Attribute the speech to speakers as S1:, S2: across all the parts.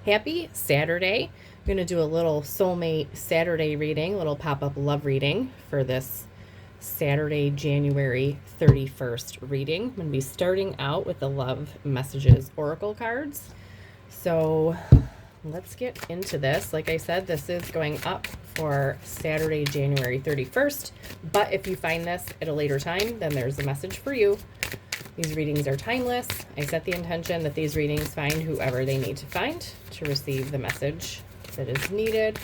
S1: Happy Saturday. I'm going to do a little Soulmate Saturday reading, a little pop-up love reading for this Saturday, January 31st reading. I'm going to be starting out with the Love Messages Oracle cards. So let's get into this. Like I said, this is going up for Saturday, January 31st. But if you find this at a later time, then there's a message for you. These readings are timeless. I set the intention that these readings find whoever they need to find to receive the message that is needed.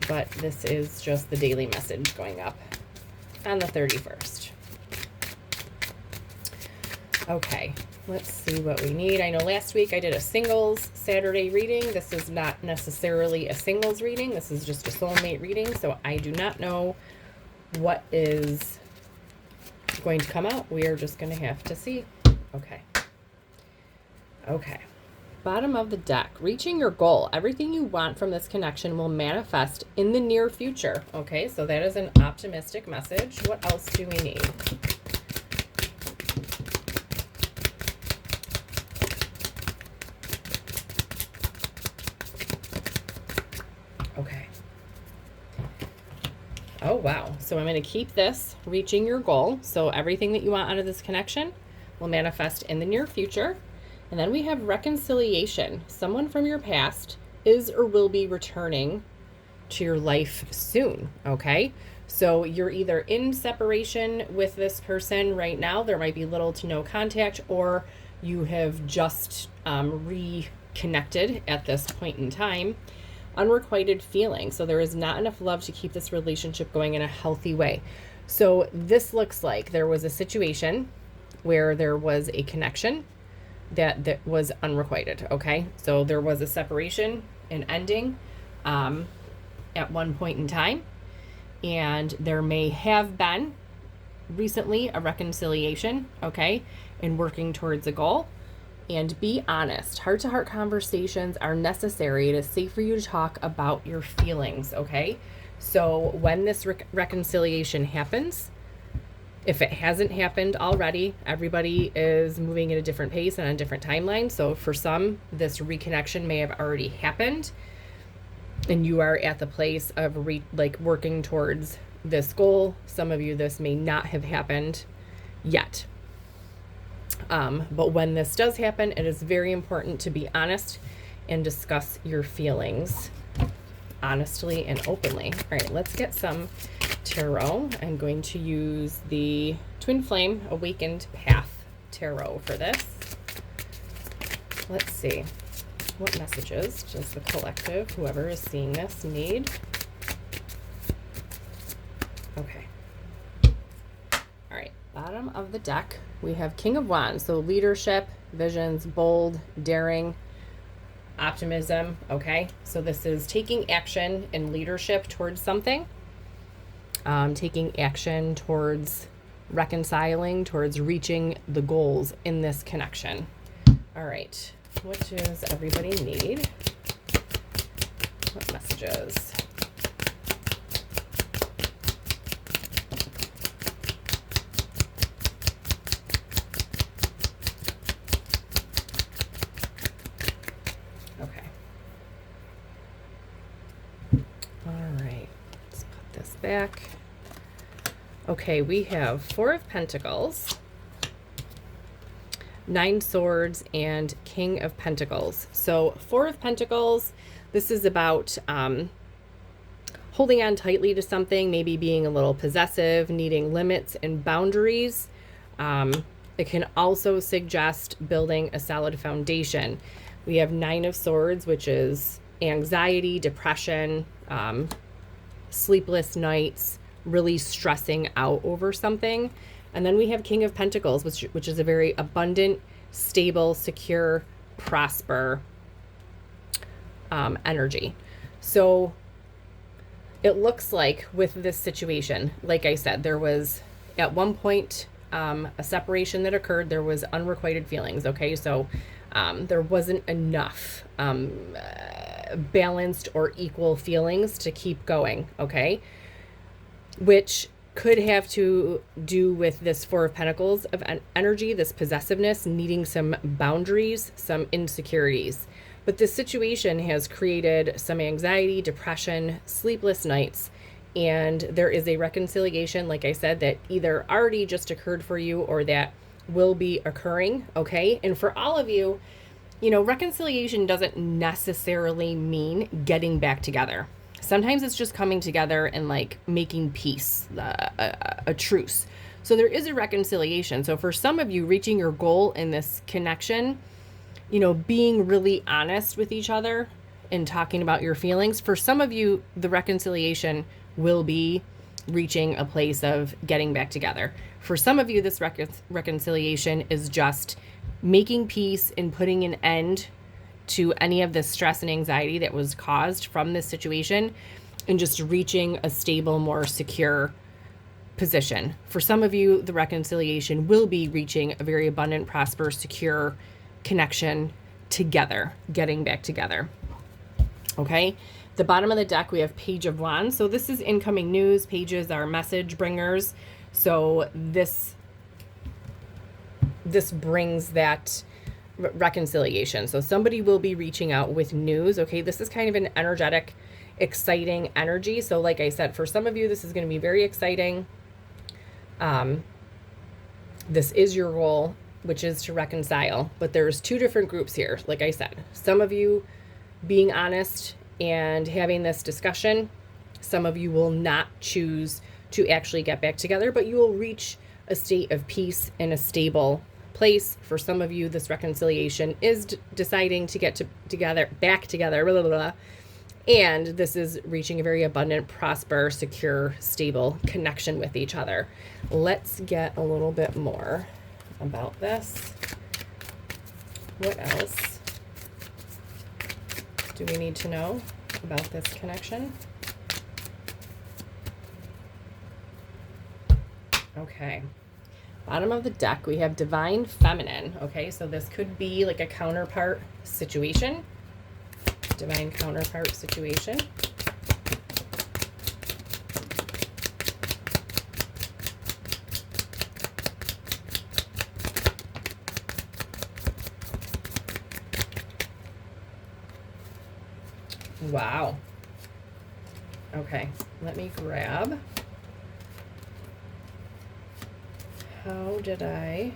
S1: But this is just the daily message going up on the 31st. Okay, let's see what we need. I know last week I did a singles Saturday reading. This is not necessarily a singles reading. This is just a soulmate reading. So I do not know what is going to come out. We are just going to have to see. Okay. Bottom of the deck. Reaching your goal. Everything you want from this connection will manifest in the near future. Okay, so that is an optimistic message. What else do we need? Okay. Oh, wow. So I'm going to keep this, reaching your goal. So everything that you want out of this connection will manifest in the near future. And then we have reconciliation. Someone from your past is or will be returning to your life soon. Okay. So you're either in separation with this person right now. There might be little to no contact, or you have just reconnected at this point in time. Unrequited feeling. So there is not enough love to keep this relationship going in a healthy way. So this looks like there was a situation where there was a connection that was unrequited. Okay. So there was a separation and ending at one point in time. And there may have been recently a reconciliation. Okay. And working towards a goal. And be honest. Heart-to-heart conversations are necessary. It is safe for you to talk about your feelings, okay? So when this reconciliation happens, if it hasn't happened already, everybody is moving at a different pace and on a different timeline. So for some, this reconnection may have already happened, and you are at the place of working towards this goal. Some of you, this may not have happened yet. But when this does happen, it is very important to be honest and discuss your feelings honestly and openly. All right, let's get some tarot. I'm going to use the Twin Flame Awakened Path Tarot for this. Let's see. What messages does the collective, whoever is seeing this, need? Okay. All right, bottom of the deck. We have King of Wands, so leadership, visions, bold, daring, optimism, okay? So this is taking action and leadership towards something, taking action towards reconciling, towards reaching the goals in this connection. All right, what does everybody need? What messages? Back. Okay, we have Four of Pentacles, Nine Swords, and King of Pentacles. So Four of Pentacles, this is about holding on tightly to something, maybe being a little possessive, needing limits and boundaries. It can also suggest building a solid foundation. We have Nine of Swords, which is anxiety, depression, sleepless nights, really stressing out over something. And then we have King of Pentacles, which is a very abundant, stable, secure, prosper energy. So it looks like with this situation, like I said, there was at one point a separation that occurred. There was unrequited feelings. Okay, so there wasn't enough balanced or equal feelings to keep going. Okay, which could have to do with this Four of Pentacles of energy, this possessiveness, needing some boundaries, some insecurities. But this situation has created some anxiety, depression, sleepless nights, and there is a reconciliation, like I said, that either already just occurred for you or that will be occurring, okay? And for all of you, you know, reconciliation doesn't necessarily mean getting back together. Sometimes it's just coming together and like making peace, a truce. So there is a reconciliation. So for some of you, reaching your goal in this connection, you know, being really honest with each other and talking about your feelings. For some of you, the reconciliation will be reaching a place of getting back together. For some of you, this reconciliation is just making peace and putting an end to any of the stress and anxiety that was caused from this situation and just reaching a stable, more secure position. For some of you, the reconciliation will be reaching a very abundant, prosperous, secure connection together, getting back together. Okay. The bottom of the deck, we have Page of Wands. So this is incoming news. Pages are message bringers. So this brings that reconciliation. So somebody will be reaching out with news. Okay. This is kind of an energetic, exciting energy. So like I said, for some of you, this is going to be very exciting. This is your goal, which is to reconcile, but there's two different groups here. Like I said, some of you being honest and having this discussion, some of you will not choose to actually get back together, but you will reach a state of peace in a stable place. For some of you, this reconciliation is deciding to get back together, blah, blah, blah. And this is reaching a very abundant, prosper, secure, stable connection with each other. Let's get a little bit more about this. What else do we need to know about this connection? Okay. Bottom of the deck, we have Divine Feminine. Okay, so this could be like a counterpart situation. Divine counterpart situation. Wow. Okay, let me grab. How did I?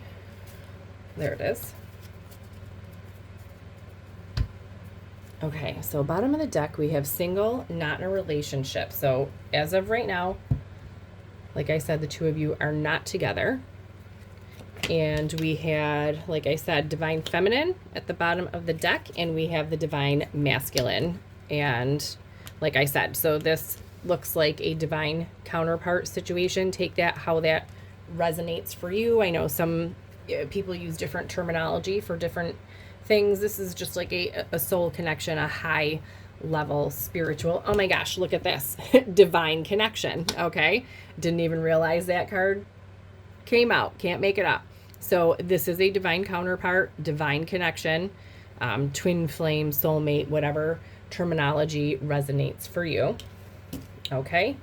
S1: There it is. Okay, so bottom of the deck, we have single, not in a relationship. So as of right now, like I said, the two of you are not together. And we had, like I said, Divine Feminine at the bottom of the deck, and we have the Divine Masculine. And like I said, so this looks like a divine counterpart situation. Take that how that resonates for you. I know some people use different terminology for different things. This is just like a soul connection, a high level spiritual. Oh my gosh, look at this. Divine connection. Okay. Didn't even realize that card came out. Can't make it up. So this is a divine counterpart, divine connection, twin flame, soulmate, whatever terminology resonates for you. Okay.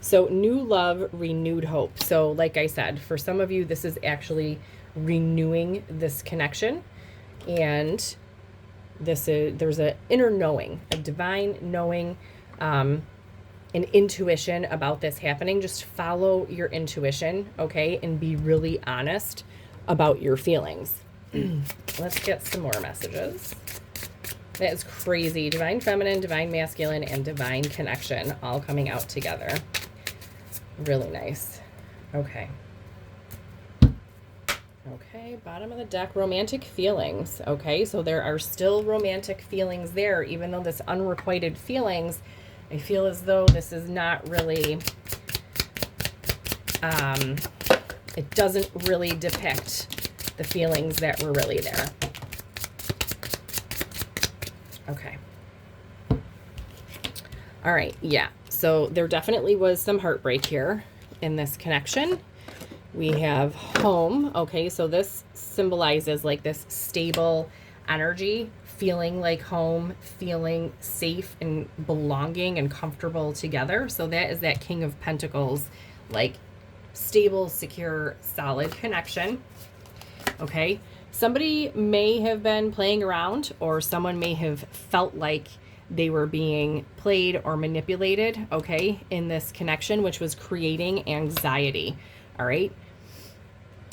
S1: So new love, renewed hope. So like I said, for some of you, this is actually renewing this connection. And there's an inner knowing, a divine knowing, an intuition about this happening. Just follow your intuition, okay? And be really honest about your feelings. Let's get some more messages. That is crazy. Divine Feminine, Divine Masculine, and Divine Connection all coming out together. Really nice. Okay. Okay, bottom of the deck, romantic feelings. Okay, so there are still romantic feelings there, even though this unrequited feelings, I feel as though this is not really, it doesn't really depict the feelings that were really there. Okay. All right, yeah. So there definitely was some heartbreak here in this connection. We have home. Okay, so this symbolizes like this stable energy, feeling like home, feeling safe and belonging and comfortable together. So that is that King of Pentacles, like stable, secure, solid connection. Okay. Somebody may have been playing around, or someone may have felt like they were being played or manipulated, okay, in this connection, which was creating anxiety. All right.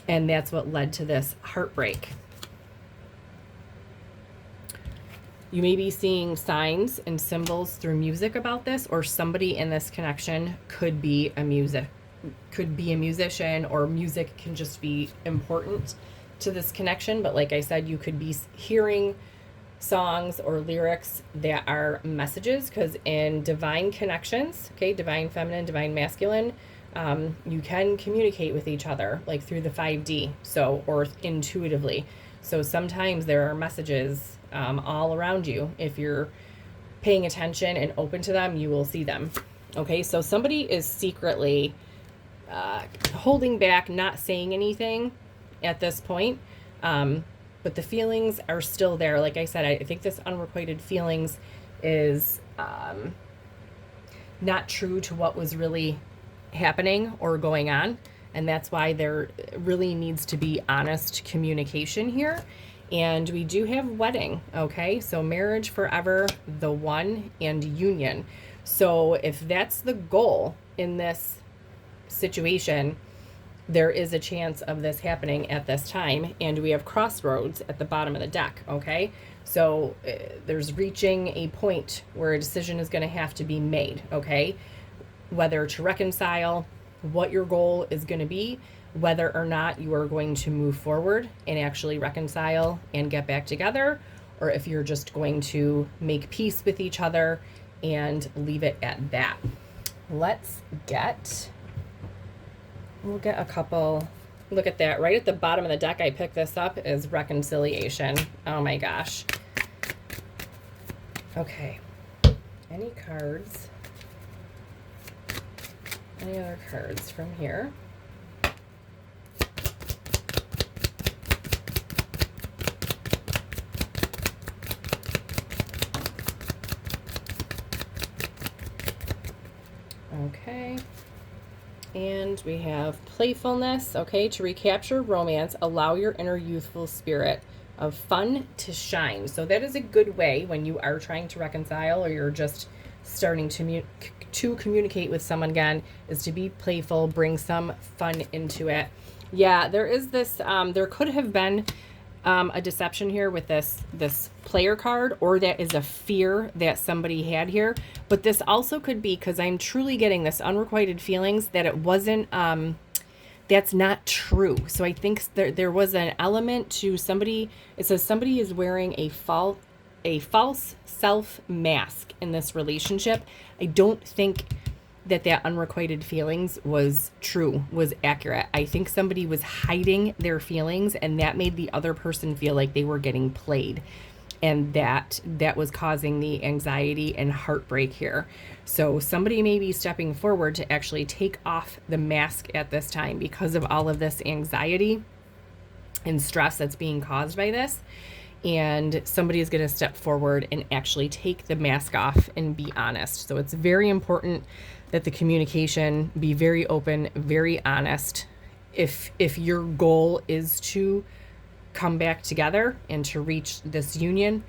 S1: And that's what led to this heartbreak. You may be seeing signs and symbols through music about this, or somebody in this connection could be a musician, or music can just be important to this connection. But like I said, you could be hearing songs or lyrics that are messages, because in divine connections, okay, divine feminine, divine masculine, you can communicate with each other like through the 5D, so, or intuitively. So sometimes there are messages all around you. If you're paying attention and open to them, you will see them. Okay, so somebody is secretly holding back, not saying anything at this point, but the feelings are still there. Like I said, I think this unrequited feelings is not true to what was really happening or going on, and that's why there really needs to be honest communication here. And we do have wedding, okay? So marriage forever, the one, and union. So if that's the goal in this situation, there is a chance of this happening at this time. And we have crossroads at the bottom of the deck, okay? So there's reaching a point where a decision is going to have to be made, okay? Whether to reconcile, what your goal is going to be, whether or not you are going to move forward and actually reconcile and get back together, or if you're just going to make peace with each other and leave it at that. We'll get a couple. Look at that. Right at the bottom of the deck, I picked this up, is reconciliation. Oh my gosh. Okay. Any cards? Any other cards from here? Okay. And we have playfulness. Okay. To recapture romance, allow your inner youthful spirit of fun to shine. So that is a good way when you are trying to reconcile, or you're just starting to communicate with someone again, is to be playful, bring some fun into it. Yeah, there is this, there could have been a deception here with this player card, or that is a fear that somebody had here. But this also could be, because I'm truly getting this unrequited feelings, that it wasn't, that's not true. So I think there was an element to somebody. It says somebody is wearing a false self mask in this relationship. I don't think that unrequited feelings was true, was accurate. I think somebody was hiding their feelings, and that made the other person feel like they were getting played. And that was causing the anxiety and heartbreak here. So somebody may be stepping forward to actually take off the mask at this time because of all of this anxiety and stress that's being caused by this. And somebody is going to step forward and actually take the mask off and be honest. So it's very important that the communication be very open, very honest. If your goal is to come back together and to reach this union,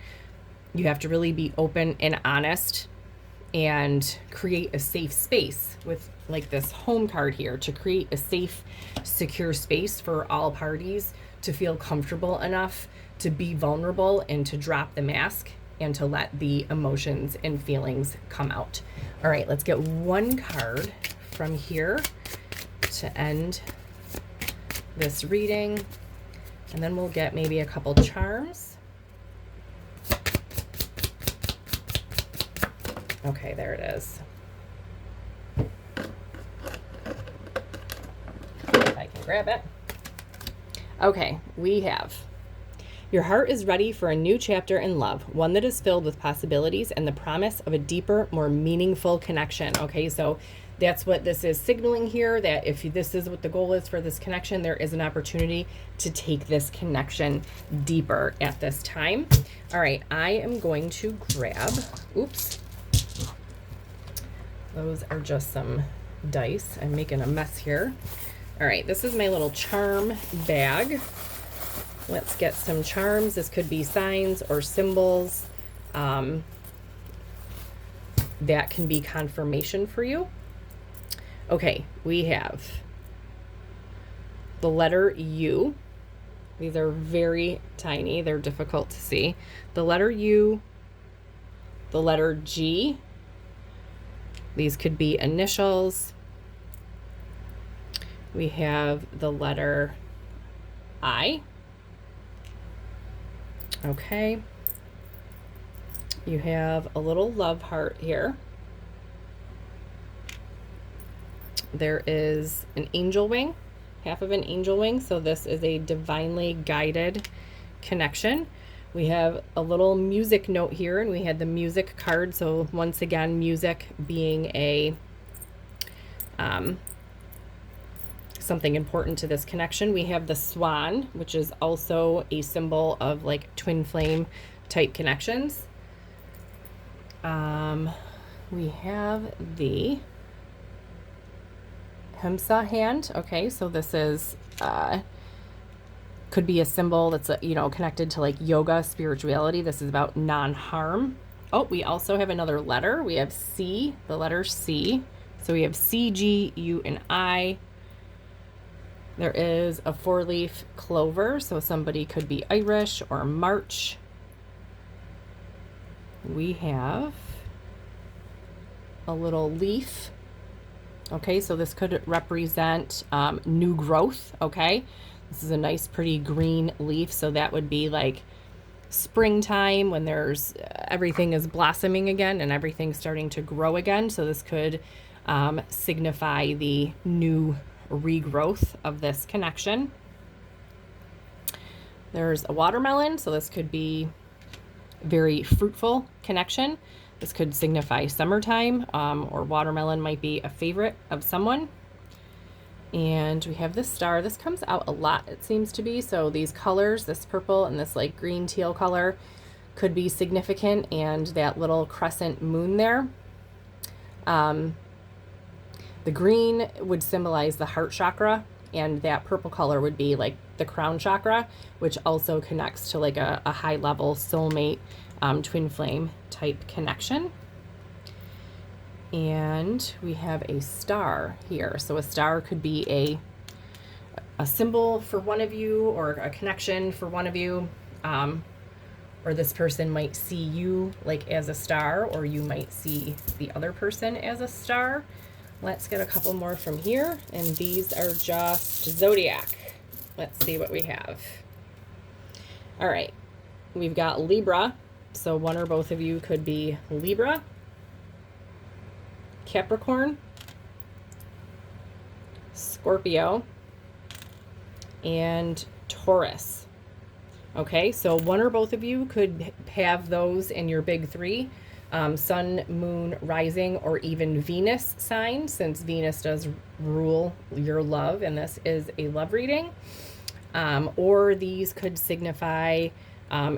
S1: you have to really be open and honest, and create a safe space with, like, this home card here, to create a safe, secure space for all parties to feel comfortable enough to be vulnerable and to drop the mask and to let the emotions and feelings come out. All right, let's get one card from here to end this reading, and then we'll get maybe a couple charms. Okay, there it is. If I can grab it. Okay, we have: your heart is ready for a new chapter in love, one that is filled with possibilities and the promise of a deeper, more meaningful connection. Okay, so that's what this is signaling here, that if this is what the goal is for this connection, there is an opportunity to take this connection deeper at this time. All right, I am going to grab, oops, those are just some dice. I'm making a mess here. All right, this is my little charm bag. Let's get some charms. This could be signs or symbols that can be confirmation for you. Okay, we have the letter U. These are very tiny. They're difficult to see. The letter U, the letter G. These could be initials. We have the letter I. Okay. You have a little love heart here. There is an angel wing, half of an angel wing. So this is a divinely guided connection. We have a little music note here, and we had the music card. So once again, music being a something important to this connection. We have the swan, which is also a symbol of like twin flame type connections. We have the Himsa hand. Okay, so this is could be a symbol that's connected to like yoga, spirituality. This is about non-harm. Oh, we also have another letter. We have C, the letter C. So we have C, G, U, and I. There is a 4-leaf clover, so somebody could be Irish or March. We have a little leaf. Okay, so this could represent new growth, okay? This is a nice, pretty green leaf, so that would be like springtime when there's everything is blossoming again and everything's starting to grow again. So this could signify the new regrowth of this connection. There's a watermelon, so this could be very fruitful connection. This could signify summertime, or watermelon might be a favorite of someone. And we have this star. This comes out a lot, it seems to be. So these colors, this purple and this like green teal color, could be significant, and that little crescent moon there. The green would symbolize the heart chakra, and that purple color would be like the crown chakra, which also connects to like a high level soulmate twin flame type connection. And we have a star here. So a star could be a symbol for one of you, or a connection for one of you, or this person might see you like as a star, or you might see the other person as a star. Let's get a couple more from here, and these are just zodiac. Let's see what we have. All right, we've got Libra, so one or both of you could be Libra, Capricorn, Scorpio, and Taurus. Okay, so one or both of you could have those in your big three. Sun, moon, rising, or even Venus sign, since Venus does rule your love, and this is a love reading. Or these could signify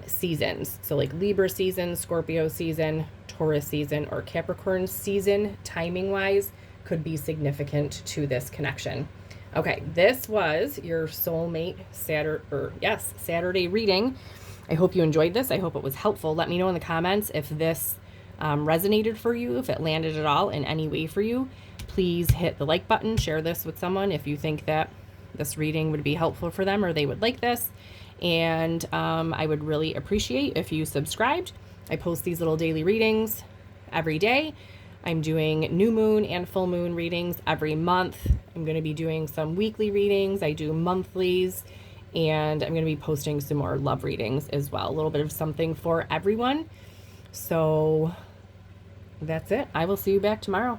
S1: seasons. So like Libra season, Scorpio season, Taurus season, or Capricorn season, timing wise, could be significant to this connection. Okay, this was your Soulmate Saturday reading. I hope you enjoyed this. I hope it was helpful. Let me know in the comments if this resonated for you, if it landed at all in any way for you. Please hit the like button, share this with someone if you think that this reading would be helpful for them or they would like this. And I would really appreciate if you subscribed. I post these little daily readings every day. I'm doing new moon and full moon readings every month. I'm going to be doing some weekly readings. I do monthlies, and I'm going to be posting some more love readings as well. A little bit of something for everyone. So that's it. I will see you back tomorrow.